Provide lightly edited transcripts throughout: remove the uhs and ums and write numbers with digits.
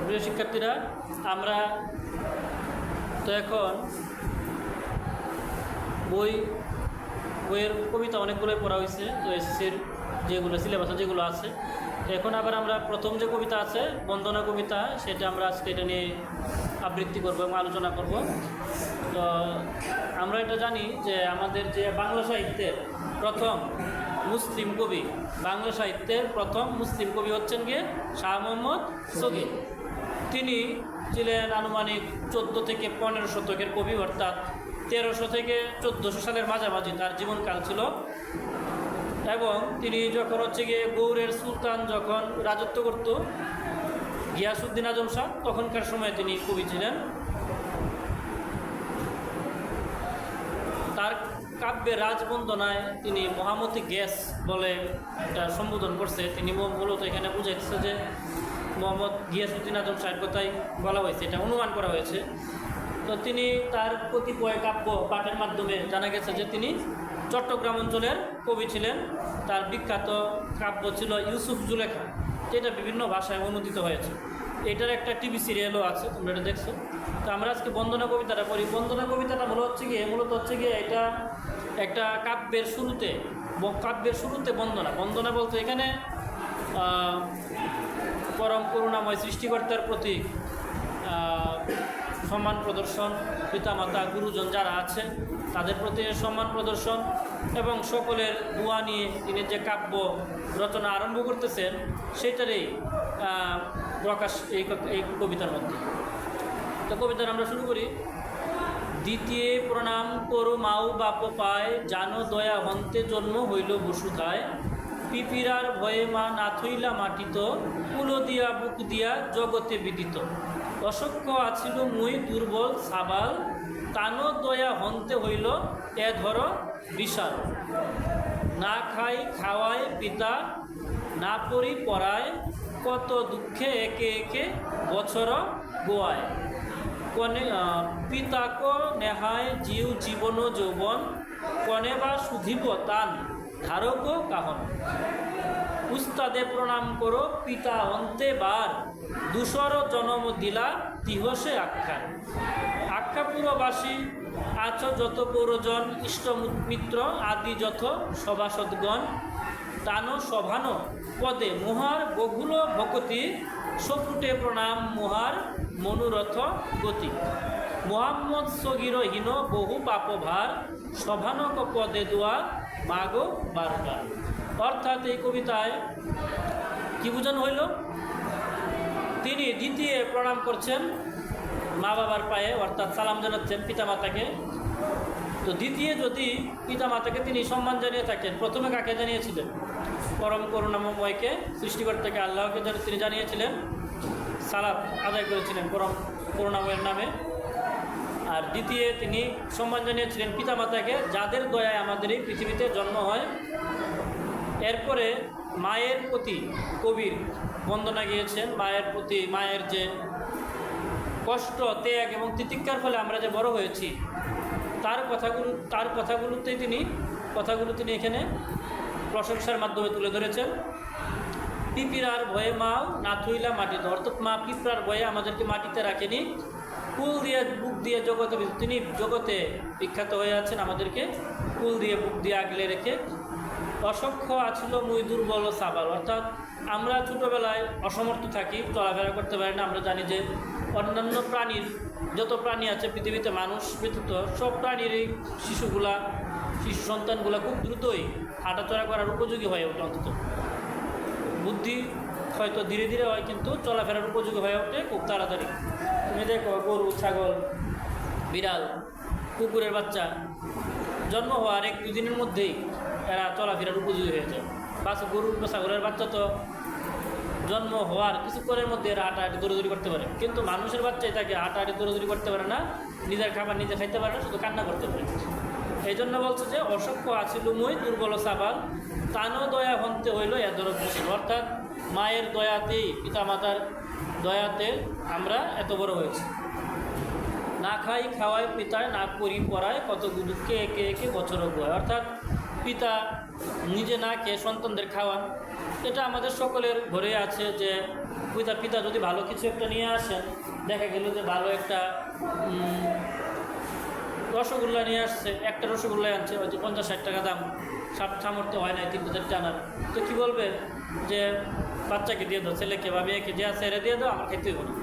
প্রিয় শিক্ষার্থীরা, আমরা তো এখন বইয়ের কবিতা অনেকগুলোই পড়া হয়েছে, তো এসএসসির যেগুলো সিলেবাসে যেগুলো আছে। এখন আবার আমরা প্রথম যে কবিতা আছে বন্দনা কবিতা, সেটা আমরা আজকে এটা নিয়ে আবৃত্তি করব এবং আলোচনা করব। তো আমরা এটা জানি যে আমাদের যে বাংলা সাহিত্যের প্রথম মুসলিম কবি, বাংলা সাহিত্যের প্রথম মুসলিম কবি হচ্ছেন গিয়ে শাহ মোহাম্মদ সগীর। তিনি ছিলেন আনুমানিক 14 থেকে 15 শতকের কবি, অর্থাৎ 1300 থেকে 1400 সালের মাঝামাঝি তার জীবনকাল ছিল। এবং তিনি যখন হচ্ছে গিয়ে গৌড়ের সুলতান যখন রাজত্ব করত গিয়াসউদ্দিন আজম শাহ, তখনকার সময়ে তিনি কবি ছিলেন। তার কাব্যে রাজবন্দনায় তিনি মহামতি গ্যাস বলে এটা সম্বোধন করছে। তিনি মূলত এখানে বুঝাইছে যে মোহাম্মদ গিয়াসউদ্দিন আজম শাহের কথাই বলা হয়েছে, এটা অনুমান করা হয়েছে। তো তিনি তার কতিপয় কাব্য পাঠের মাধ্যমে জানা গেছে যে তিনি চট্টগ্রাম অঞ্চলের কবি ছিলেন। তার বিখ্যাত কাব্য ছিল ইউসুফ জুলেখা, যেটা বিভিন্ন ভাষায় অনুদিত হয়েছে। এটার একটা টিভি সিরিয়ালও আছে, তোমরা এটা দেখছো। তো আমরা আজকে বন্দনা কবিতাটা পড়ি। বন্দনা কবিতাটা মূলত হচ্ছে গিয়ে এটা একটা কাব্যের শুরুতে বন্দনা বলতে এখানে পরম করুণাময় সৃষ্টিকর্তার প্রতি সম্মান প্রদর্শন, পিতামাতা গুরুজন যারা আছে তাদের প্রতি সম্মান প্রদর্শন এবং সকলের দোয়া নিয়ে তিনি যে কাব্য রচনা আরম্ভ করতেছেন সেটারই প্রকাশ এই কবিতার মধ্যে। তো কবিতার আমরা শুরু করি। দ্বিতীয় প্রণাম করো মাও বাপ পায়, জানো দয়া হন্তে জন্ম হইল বসুধায়। পিপিরার ভয়ে মা না থইলা মাটিত, কুলো দিয়া বুক দিয়া জগতে বিদিত। অসক্ষ আছিল মুই দুর্বল সাবাল, তানো দয়া হন্তে হইল এ ধর বিশাল। না খাই খাওয়ায় পিতা, না পড়ি পড়ায়, কত দুঃখে একে একে বছর গোয়ায়। কনে পিতাক নেহায় জিউ জীবন যৌবন, কনে বা শুধিব তান ধারক কাহন। উস্তাদে প্রণাম করো পিতা অন্তে বার, দুসর জনম দিলা তিহসে আখ্যান। আখ্যাপুরবাসী আছ যত পৌরজন, ইষ্টমিত্র আদি যত সভাসদগণ। তানো সভানো পদে মুহার বহুল ভকতি, সপুটে প্রণাম মুহার মনোরথ গতি। মোহাম্মদ সগিরহীন বহু পাপভার, সভানক পদে দোয়া মাগো বারবার। অর্থাৎ এই কবিতায় কি বোঝানো হইল? তিনি দ্বিতীয় প্রণাম করছেন মা বাবার পায়ে, অর্থাৎ সালাম জানাচ্ছেন পিতামাতাকে। তো দ্বিতীয় যদি পিতামাতাকে তিনি সম্মান জানিয়ে থাকেন, প্রথমে কাকে জানিয়েছিলেন? পরম করুণাময়কে, সৃষ্টিকর্তাকে, আল্লাহকে তিনি জানিয়েছিলেন, সালাত আদায় করেছিলেন পরম করুণাময়ের নামে। আর দ্বিতীয় তিনি সম্মান জানিয়েছিলেন পিতামাতাকে, যাদের দয়ায় আমাদের এই পৃথিবীতে জন্ম হয়। এরপরে মায়ের প্রতি কবির বন্দনা গিয়েছেন। মায়ের প্রতি, মায়ের যে কষ্ট, ত্যাগ এবং তিতিক্ষার ফলে আমরা যে বড় হয়েছি, তার কথাগুলো তিনি এখানে প্রশংসার মাধ্যমে তুলে ধরেছেন। পিপিরার ভয়ে মাও না থইলা মাটিতে, অর্থাৎ মা পিঁপড়ার ভয়ে আমাদেরকে মাটিতে রাখেনি, কুল দিয়ে বুক দিয়ে জগতে, তিনি জগতে বিখ্যাত হয়ে আছেন, আমাদেরকে কুল দিয়ে বুক দিয়ে আগলে রেখে। অসক্ষ আছিল মুই দুর্বল সাবাল, অর্থাৎ আমরা ছোটোবেলায় অসমর্থ থাকি, চলাফেরা করতে পারি না। আমরা জানি যে অন্যান্য প্রাণীর, যত প্রাণী আছে পৃথিবীতে মানুষ ব্যতীত সব প্রাণীরই শিশু সন্তানগুলা খুব দ্রুতই হাঁটাচলা করার উপযোগী হয়ে ওঠে। অন্তত বুদ্ধি হয়তো ধীরে ধীরে হয়, কিন্তু চলাফেরার উপযোগী হয়ে ওঠে খুব তাড়াতাড়ি। তুমি দেখো গরু, ছাগল, বিড়াল, কুকুরের বাচ্চা জন্ম হওয়ার 1-2 দিনের মধ্যেই এরা চলাফেরার উপযোগী হয়ে যায়। গরু বা ছাগলের বাচ্চা তো জন্ম হওয়ার কিছুক্ষণের মধ্যে এরা হাঁটাহাঁটি দৌড়াদৌড়ি করতে পারে, কিন্তু মানুষের বাচ্চাই তাকে হাঁটাহাঁটি দৌড়াদৌড়ি করতে পারে না, নিজের খাবার নিজে খাইতে পারে না, শুধু কান্না করতে পারে। এই জন্য বলছে যে অসক্ষ আছিল মুই দুর্বল সাবাল, তানো দয়া হন্তে হইল এদর বসে। অর্থাৎ মায়ের দয়াতেই, পিতামাতার দয়াতে আমরা এত বড় হয়েছি। না খাই খাওয়ায় পিতায়, না করি পড়ায়, কত দুঃখে একে একে বছর গোয়। অর্থাৎ পিতা নিজে না খেয়ে সন্তানদের খাওয়ান। এটা আমাদের সকলের ঘরে আছে যে পিতা যদি ভালো কিছু একটা নিয়ে আসেন, দেখা গেল যে ভালো একটা রসগোল্লা নিয়ে আসছে, একটা রসগোল্লা আনছে হয়তো 50-60 টাকা দাম, সামর্থ্য হয় না 3-4 টানার, তো কী বলবে যে বাচ্চাকে দিয়ে দাও, ছেলেকে বা মেয়েকে যে আছে এরা দিয়ে দাও, আমার খেতে হবে না,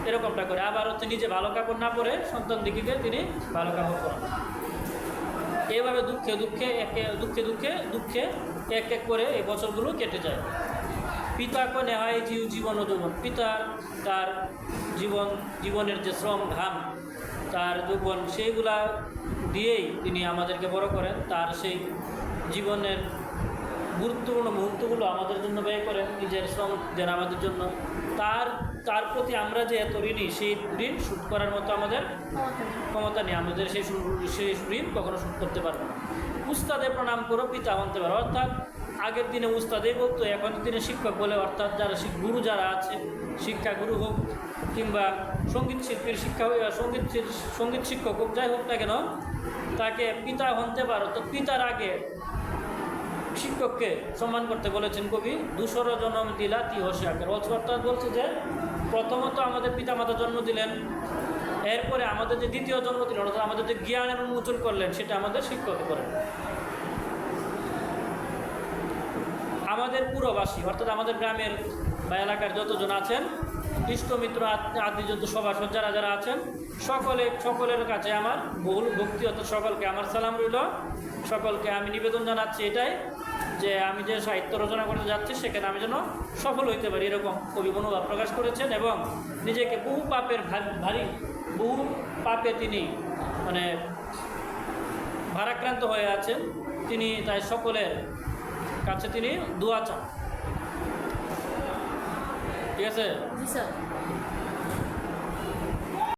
এরকমটা করে। আবার হচ্ছে নিজে ভালো কাপড় না পরে সন্তান দিকে তিনি ভালো কাপড় পরান। এইভাবে দুঃখে এক এক করে এই বছরগুলো কেটে যায়। পিতাকে নেহায় জীবন ও যৌবন। পিতা তার জীবনের যে শ্রম ঘাম, তার যৌবন, সেইগুলা দিয়েই তিনি আমাদেরকে বড় করেন। তার সেই জীবনের গুরুত্বপূর্ণ মুহূর্তগুলো আমাদের জন্য ব্যয় করেন, নিজের শ্রম দেন আমাদের জন্য। তার প্রতি আমরা যে এত ঋণী, সেই ঋণ শোধ করার মতো আমাদের ক্ষমতা নেই। আমাদের সেই ঋণ কখনো শোধ করতে পারবো না। উস্তাদে প্রণাম করো, পিতা হতে পারো। অর্থাৎ আগের দিনে উস্তাদেই বলতো, এখন দিনে শিক্ষক বলে। অর্থাৎ যারা গুরু যারা আছে, শিক্ষা গুরু হোক কিংবা সঙ্গীত শিল্পীর সঙ্গীত শিক্ষক হোক, যাই হোক না কেন, তাকে পিতা হতে পারো। তো পিতার আগে শিক্ষককে সম্মান করতে বলেছেন কবি। 200 জন্ম দিলা তি হসে আকার। অর্থাৎ বলছে যে প্রথমত আমাদের পিতামাতা জন্ম দিলেন, এরপরে আমাদের যে দ্বিতীয় জন্ম দিলেন, অর্থাৎ আমাদের যে জ্ঞানের উন্মোচন করলেন, সেটা আমাদের শিক্ষকে করেন। আমাদের পুরবাসী অর্থাৎ আমাদের গ্রামের বা এলাকার যতজন আছেন, ইষ্টমিত্র আদি যত সভাসদ যারা আছেন, সকলের কাছে আমার বহুল ভক্তি, অর্থাৎ সকলকে আমার সালাম রইল। সকলকে আমি নিবেদন জানাচ্ছি এটাই, যে আমি যে সাহিত্য রচনা করতে যাচ্ছি সেখানে আমি যেন সফল হইতে পারি, এরকম কবি মনোভাব প্রকাশ করেছেন। এবং নিজেকে বহু পাপে তিনি মানে ভারাক্রান্ত হয়ে আছেন। তিনি তাই সকলের কাছে তিনি দোয়া চান। ঠিক আছে।